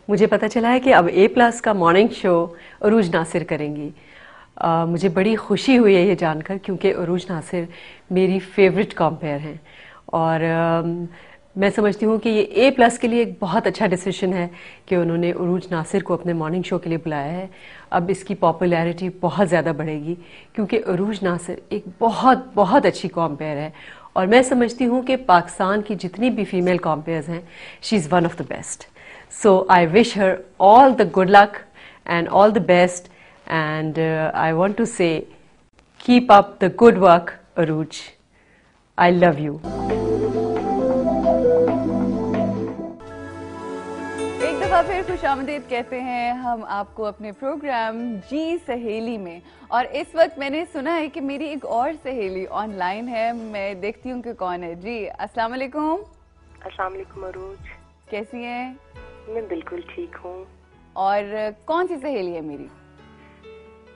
मुझे पता चला है कि अब A+ का मॉर्निंग शो अरूज नासिर करेंगी। मुझे बड़ी खुशी हुई है ये जानकर, क्योंकि अरूज नासिर मेरी फेवरेट कॉम्पेयर हैं। और मैं समझती हूँ कि ये A+ के लिए एक बहुत अच्छा डिसीजन है कि उन्होंने अरूज नासिर को अपने मॉर्निंग शो के लिए बुलाया है। अब इसकी पॉपुलैरिटी बहुत ज़्यादा बढ़ेगी, क्योंकि अरूज नासिर एक बहुत बहुत अच्छी कॉम्पेयर है। और मैं समझती हूँ कि पाकिस्तान की जितनी भी फीमेल कॉम्पेयर्स हैं, she is one of the best. So I wish her all the good luck and all the best, and I want to say, keep up the good work, Aruj. I love you. एक दफा फिर खुशामदीद कहते हैं हम आपको अपने programme जी सहेली में। और इस वक्त मैंने सुना है कि मेरी एक और सहेली ऑनलाइन है, मैं देखती हूँ कि कौन है। जी अस्सलाम वालेकुम। अस्सलाम वालेकुम अरूज, कैसी हैं? मैं बिल्कुल ठीक हूँ। और कौन सी सहेली है मेरी?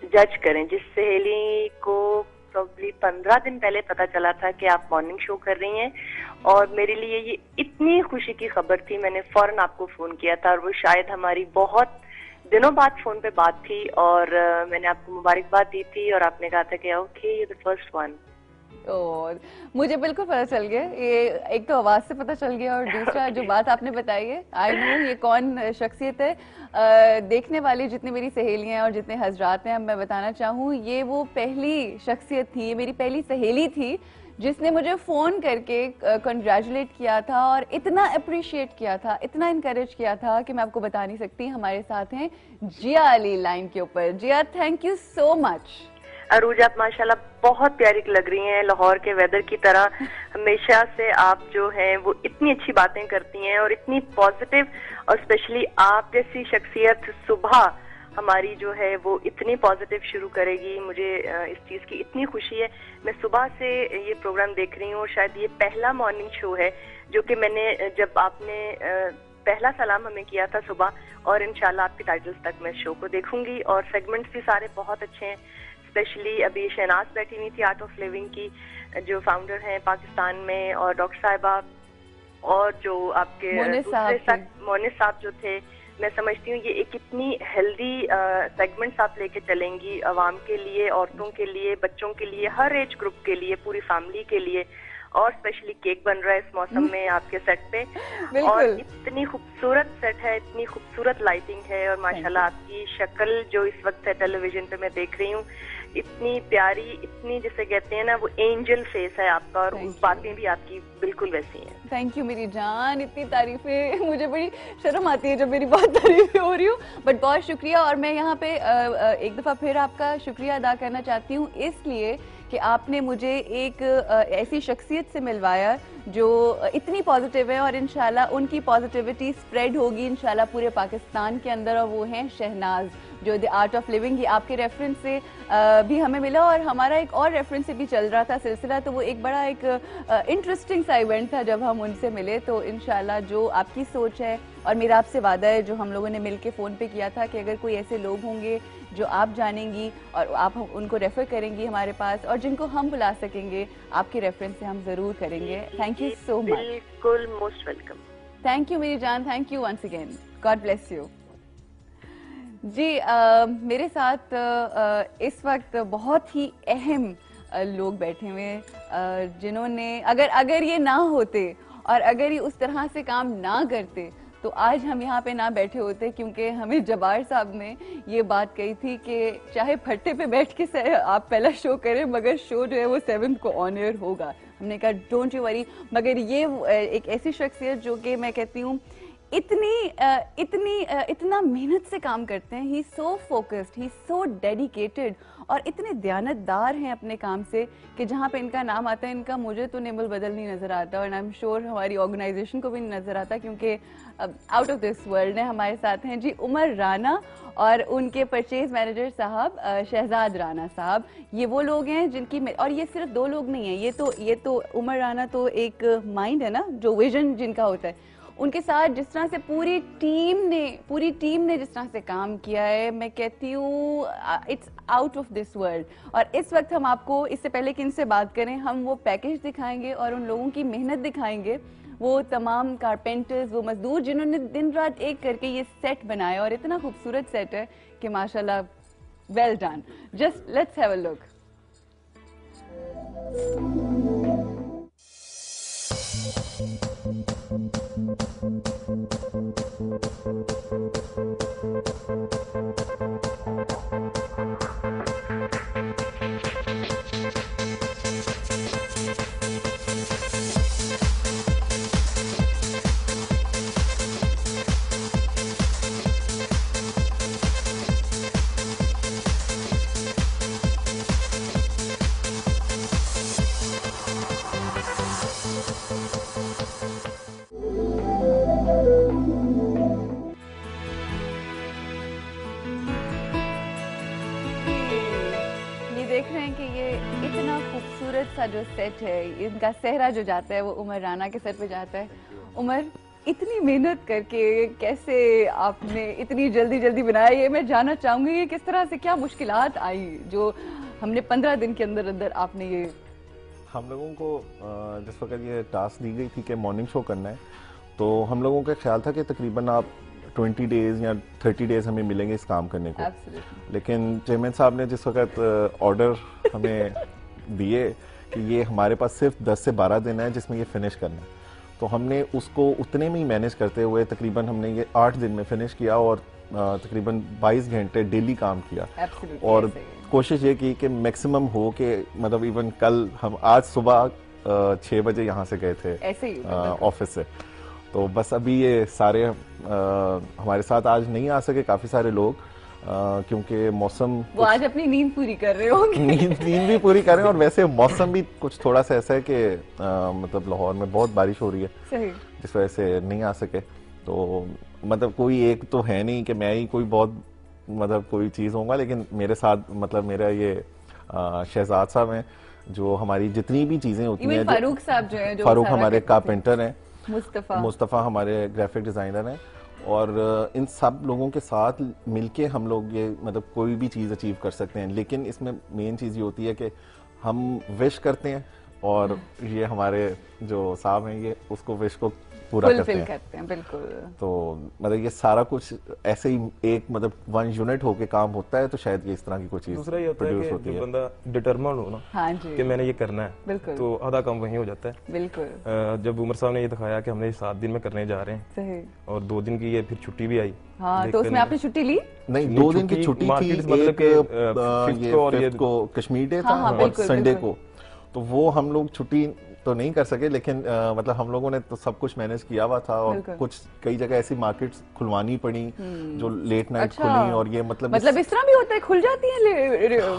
जज करें, जिस सहेली को प्रॉब्ली 15 दिन पहले पता चला था कि आप मॉर्निंग शो कर रही हैं और मेरे लिए ये इतनी खुशी की खबर थी, मैंने फौरन आपको फोन किया था। और वो शायद हमारी बहुत दिनों बाद फोन पे बात थी और मैंने आपको मुबारकबाद दी थी और आपने कहा था कि okay you the first one. और मुझे बिल्कुल पता चल गया, ये एक तो आवाज से पता चल गया और दूसरा जो बात आपने बताई है, आई नो ये कौन शख्सियत है। देखने वाली जितनी मेरी सहेलियां हैं और जितने हजरात हैं, मैं बताना चाहूँ ये वो पहली शख्सियत थी, मेरी पहली सहेली थी जिसने मुझे फोन करके कंग्रेचुलेट किया था और इतना अप्रिशिएट किया था, इतना इनकरेज किया था कि मैं आपको बता नहीं सकती। हमारे साथ हैं जिया अली लाइन के ऊपर। जिया, थैंक यू सो मच। अरूज, आप माशाल्लाह बहुत प्यारी लग रही हैं, लाहौर के वेदर की तरह। हमेशा से आप जो हैं वो इतनी अच्छी बातें करती हैं और इतनी पॉजिटिव, और स्पेशली आप जैसी शख्सियत सुबह हमारी जो है वो इतनी पॉजिटिव शुरू करेगी। मुझे इस चीज़ की इतनी खुशी है। मैं सुबह से ये प्रोग्राम देख रही हूँ, शायद ये पहला मॉर्निंग शो है जो कि मैंने, जब आपने पहला सलाम हमें किया था सुबह, और इंशाल्लाह आपके टाइटल्स तक मैं शो को देखूंगी। और सेगमेंट्स भी सारे बहुत अच्छे हैं। स्पेशली अभी शहनाज बैठी हुई थी, आर्ट ऑफ लिविंग की जो फाउंडर हैं पाकिस्तान में, और डॉक्टर साहिबा, और जो आपके मोनिस साहब जो थे। मैं समझती हूँ ये एक इतनी हेल्दी सेगमेंट्स आप लेके चलेंगी अवाम के लिए, औरतों के लिए, बच्चों के लिए, हर एज ग्रुप के लिए, पूरी फैमिली के लिए। और स्पेशली केक बन रहा है इस मौसम में आपके सेट पे, और इतनी खूबसूरत सेट है, इतनी खूबसूरत लाइटिंग है, और माशाल्लाह आपकी शक्ल जो इस वक्त है टेलीविजन पे मैं देख रही हूँ, इतनी प्यारी, इतनी जिसे कहते हैं ना वो एंजल फेस है आपका, और बातें भी आपकी बिल्कुल वैसी हैं। थैंक यू मेरी जान, इतनी तारीफें, मुझे बड़ी शर्म आती है जब मेरी बहुत तारीफें हो रही हूँ, बट बहुत शुक्रिया। और मैं यहाँ पे एक दफा फिर आपका शुक्रिया अदा करना चाहती हूँ, इसलिए कि आपने मुझे एक ऐसी शख्सियत से मिलवाया जो इतनी पॉजिटिव है, और इंशाल्लाह उनकी पॉजिटिविटी स्प्रेड होगी इंशाल्लाह पूरे पाकिस्तान के अंदर, और वो हैं शहनाज, जो द आर्ट ऑफ लिविंग। ये आपके रेफरेंस से भी हमें मिला और हमारा एक और रेफरेंस से भी चल रहा था सिलसिला, तो वो एक बड़ा एक इंटरेस्टिंग सा इवेंट था जब हम उनसे मिले। तो इंशाल्लाह जो आपकी सोच है, और मेरा आपसे वादा है जो हम लोगों ने मिलके फ़ोन पे किया था, कि अगर कोई ऐसे लोग होंगे जो आप जानेंगी और आप उनको रेफर करेंगी हमारे पास, और जिनको हम बुला सकेंगे आपके रेफरेंस से, हम ज़रूर करेंगे। Thank you so much. बिल्कुल, मोस्ट वेलकम। थैंक यू मेरी जान, thank you once again, God bless you. जी मेरे साथ इस वक्त बहुत ही अहम लोग बैठे हुए, जिन्होंने अगर ये ना होते और अगर ये उस तरह से काम ना करते तो आज हम यहाँ पे ना बैठे होते, क्योंकि हमें जबार साहब ने ये बात कही थी कि चाहे फट्टे पे बैठ के आप पहला शो करें, मगर शो जो है वो 7 को ऑन एयर होगा। हमने कहा डोंट यू वरी। मगर ये एक ऐसी शख्सियत जो कि मैं कहती हूँ इतना मेहनत से काम करते हैं, ही सो फोकस्ड, ही सो डेडिकेटेड, और इतने दयानतदार हैं अपने काम से कि जहाँ पे इनका नाम आता है, इनका मुझे तो नेमल बदल नहीं नजर आता, और आई एम श्योर हमारी ऑर्गेनाइजेशन को भी नहीं नजर आता, क्योंकि आउट ऑफ दिस वर्ल्ड है। हमारे साथ हैं जी उमर राना और उनके परचेज मैनेजर साहब शहजाद राना साहब। ये वो लोग हैं जिनकी, और ये सिर्फ 2 लोग नहीं है, ये तो उमर राना तो एक माइंड है ना, जो विजन जिनका होता है, उनके साथ जिस तरह से पूरी टीम ने जिस तरह से काम किया है, मैं कहती हूँ it's out of this world. और इस वक्त हम आपको, इससे पहले कि इनसे बात करें, हम वो पैकेज दिखाएंगे और उन लोगों की मेहनत दिखाएंगे वो तमाम कारपेंटर्स, वो मजदूर जिन्होंने दिन रात एक करके ये सेट बनाया, और इतना खूबसूरत सेट है कि माशाल्लाह, well done. Just let's have a look. देख रहे हैं कि ये इतना खूबसूरत सा जो सेट है, इनका सेहरा जो जाता है वो उमर राना के सर पे जाता है। उमर, इतनी मेहनत करके कैसे आपने इतनी जल्दी जल्दी बनाया, ये मैं जानना चाहूंगी कि किस तरह से, क्या मुश्किलात आई जो हमने 15 दिन के अंदर अंदर आपने ये। हम लोगों को जिस वक्त ये टास्क दी गई थी कि मॉर्निंग शो करना है, तो हम लोगों का ख्याल था कि तकरीबन आप 20 डेज या 30 डेज हमें मिलेंगे इस काम करने को। लेकिन चेयरमैन साहब ने जिस वक्त ऑर्डर हमें दिए कि ये हमारे पास सिर्फ 10 से 12 दिन है जिसमें ये फिनिश करना है, तो हमने उसको उतने में ही मैनेज करते हुए तकरीबन हमने ये 8 दिन में फिनिश किया और तकरीबन 22 घंटे डेली काम किया। और कोशिश ये की कि मैक्सिमम हो कि मतलब इवन कल हम आज सुबह 6 बजे यहाँ से गए थे ऑफिस से, तो बस अभी ये सारे हमारे साथ आज नहीं आ सके काफी सारे लोग क्योंकि मौसम, वो आज अपनी नींद पूरी कर रहे होंगे। नींद भी पूरी कर रहे हैं, और वैसे मौसम भी कुछ थोड़ा सा ऐसा है कि मतलब लाहौर में बहुत बारिश हो रही है, सही, जिस वजह से नहीं आ सके। तो मतलब कोई एक तो है नहीं कि मैं ही कोई बहुत मतलब कोई चीज होगा, लेकिन मेरे साथ मतलब मेरा ये शहजाद साहब हैं जो हमारी जितनी भी चीजें होती हैं, फारूक साहब जो है, फारूक हमारे कारपेंटर हैं, मुस्तफा हमारे ग्राफिक डिजाइनर हैं, और इन सब लोगों के साथ मिलके हम लोग ये मतलब कोई भी चीज़ अचीव कर सकते हैं। लेकिन इसमें मेन चीज़ ये होती है कि हम विश करते हैं और ये हमारे जो साहब हैं ये उसको विश को पूरा करते हैं। बिल्कुल। तो मतलब ये सारा कुछ ऐसे ही एक मतलब वन यूनिट होके काम होता है, तो शायद ये इस तरह की कोई चीज दूसरा ये होता है कि जो बंदा डिटरमाइंड हो ना, हाँ जी, कि मैंने ये करना है, तो आधा काम वहीं हो जाता है। बिल्कुल। जब उमर साहब ने ये दिखाया कि हमने 7 दिन में करने जा रहे हैं, सही, और 2 दिन की ये फिर छुट्टी भी आई। हाँ, तो उसमें आपने छुट्टी ली? नहीं, 2 दिन की छुट्टी थी, एक को कश्मीर डे था और संडे को, तो वो हम लोग छुट्टी तो नहीं कर सके, लेकिन मतलब हम लोगों ने तो सब कुछ मैनेज किया हुआ था, और कुछ कई जगह ऐसी मार्केट्स खुलवानी पड़ी जो लेट नाइट खुली, और ये मतलब इस तरह भी होता है, खुल जाती है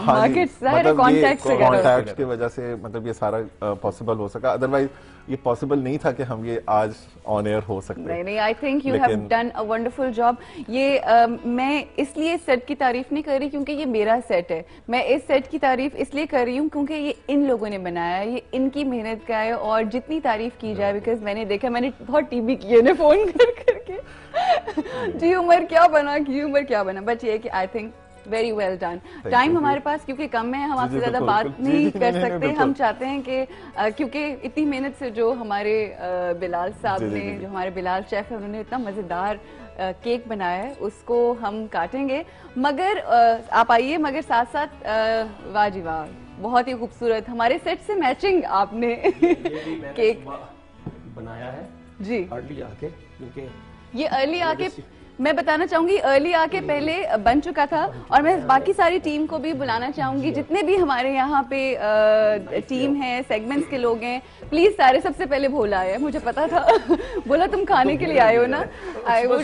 मार्केट्स, कॉन्टैक्ट्स की वजह से मतलब ये सारा पॉसिबल हो सका, अदरवाइज ये पॉसिबल नहीं था कि हम ये आज ऑन एयर हो सकते। नहीं, I think you have done a wonderful job. ये मैं इसलिए सेट की तारीफ नहीं कर रही क्योंकि ये मेरा सेट है, मैं इस सेट की तारीफ इसलिए कर रही हूँ क्योंकि ये इन लोगों ने बनाया है, ये इनकी मेहनत का है, और जितनी तारीफ की जाए, बिकॉज मैंने देखा, मैंने बहुत टीवी किए ने फोन कर करके जी उमर क्या बना, की उमर क्या बना, बट ये कि I think very well done. Time हमारे पास क्योंकि कम है, हम आपसे ज्यादा बात नहीं कर सकते। हम चाहते हैं कि क्योंकि इतनी मेहनत से जो हमारे बिलाल साहब ने, जो हमारे बिलाल शेफ है, उन्होंने इतना मजेदार केक बनाया है, उसको हम काटेंगे, मगर आप आइए, मगर साथ साथ वाह जी वाह, बहुत ही खूबसूरत हमारे सेट से मैचिंग आपने केक बनाया है जी। अर्ली आके, क्योंकि ये अर्ली आके मैं बताना चाहूंगी, अर्ली आके पहले बन चुका था, और मैं बाकी सारी टीम को भी बुलाना चाहूंगी, जितने भी हमारे यहाँ पे टीम है, सेगमेंट्स के लोग हैं, प्लीज सारे, सबसे पहले भोला आया, मुझे पता था बोला तुम खाने के लिए आए हो ना, I would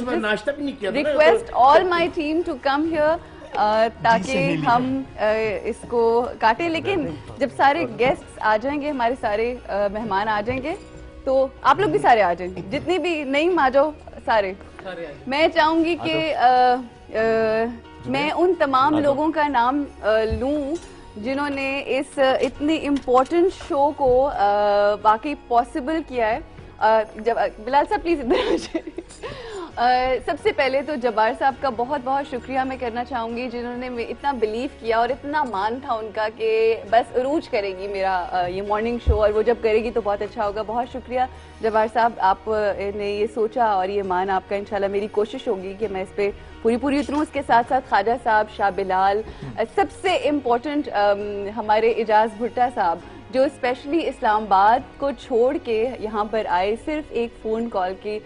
request all my team to come here ताकि हम इसको काटें। लेकिन जब सारे गेस्ट्स आ जाएंगे, हमारे सारे मेहमान आ जाएंगे, तो आप लोग भी सारे आ जाएंगे, जितनी भी नहीं आ जाओ सारे। मैं चाहूंगी कि मैं उन तमाम लोगों का नाम लूं जिन्होंने इस इतनी इम्पोर्टेंट शो को वाकई पॉसिबल किया है। जब बिलाल साहब प्लीज इधर आ जाइए। सबसे पहले तो जब्बार साहब का बहुत बहुत शुक्रिया मैं करना चाहूंगी, जिन्होंने इतना बिलीव किया और इतना मान था उनका कि बस अरूज करेगी मेरा ये मॉर्निंग शो, और वो जब करेगी तो बहुत अच्छा होगा। बहुत शुक्रिया जब्बार साहब, आपने ये सोचा और ये मान आपका। इंशाल्लाह मेरी कोशिश होगी कि मैं इस पे पूरी उतरूँ। उसके साथ साथ ख्वाजा साहब, शाह बिलाल, सबसे इम्पोर्टेंट हमारे इजाज भुट्टा साहब जो स्पेशली इस्लामाबाद को छोड़ के यहाँ पर आए, सिर्फ एक फ़ोन कॉल के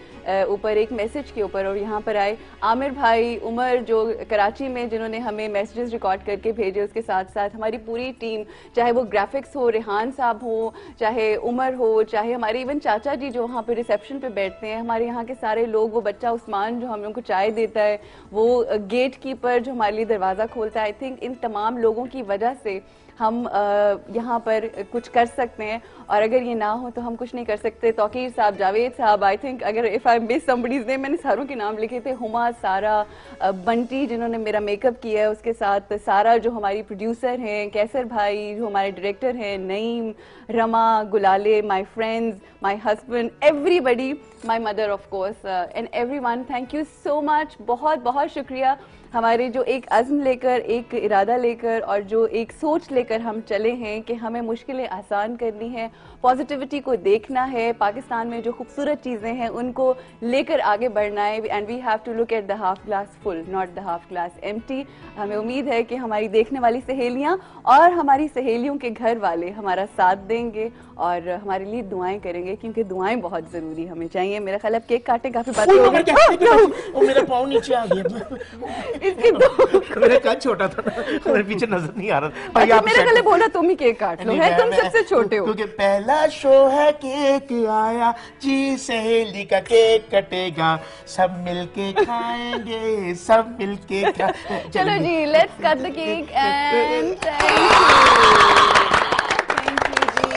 ऊपर, एक मैसेज के ऊपर, और यहाँ पर आए। आमिर भाई, उमर जो कराची में जिन्होंने हमें मैसेजेस रिकॉर्ड करके भेजे, उसके साथ साथ हमारी पूरी टीम, चाहे वो ग्राफिक्स हो, रेहान साहब हो, चाहे उमर हो, चाहे हमारे इवन चाचा जी जो वहाँ पे रिसेप्शन पे बैठते हैं, हमारे यहाँ के सारे लोग, वो बच्चा उस्मान जो हम लोग को चाय देता है, वो गेट कीपर जो हमारे लिए दरवाज़ा खोलता है, आई थिंक इन तमाम लोगों की वजह से हम यहाँ पर कुछ कर सकते हैं, और अगर ये ना हो तो हम कुछ नहीं कर सकते। तौकीर साहब, जावेद साहब, आई थिंक अगर if I miss somebody's name, मैंने सारों के नाम लिखे थे, हुमा, सारा, बंटी जिन्होंने मेरा मेकअप किया है, उसके साथ सारा जो हमारी प्रोड्यूसर हैं, कैसर भाई जो हमारे डायरेक्टर हैं, Naeem, Rama, Gulale, my friends, my husband, everybody, my mother of course, and everyone, thank you so much. बहुत बहुत शुक्रिया। हमारे जो एक अज़्म लेकर, एक इरादा लेकर और जो एक सोच लेकर हम चले हैं कि हमें मुश्किलें आसान करनी है, पॉजिटिविटी को देखना है, पाकिस्तान में जो खूबसूरत चीज़ें हैं उनको लेकर आगे बढ़ना है, and we have to look at the half glass full, not the half glass empty. हमें उम्मीद है कि हमारी देखने वाली सहेलियाँ और हमारी सहेलियों के घर वाले हमारा साथ देंगे और हमारे लिए दुआएं करेंगे, क्योंकि दुआएं बहुत ज़रूरी हमें चाहिए। मेरा ख्याल अब केक काटे काफ़ी बात हो गई। मेरा पाँव नीचे आ गया। इसकी मेरा कद छोटा था ना, मेरे पीछे नजर नहीं आ रहा। अच्छा, मेरे गले बोला तुम ही केक काट लो, है तुम सबसे छोटे हो। क्योंकि पहला शो है, केक आया जी, सहेली का केक कटेगा, सब मिलके खाएंगे, सब मिलके चलो जी, let's cut the cake and thank you जी।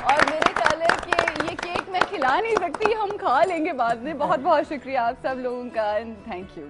और मेरे ख्याल है कि ये केक मैं खिला नहीं सकती, हम खा लेंगे बाद में। बहुत बहुत शुक्रिया आप सब लोगों का, एंड थैंक यू।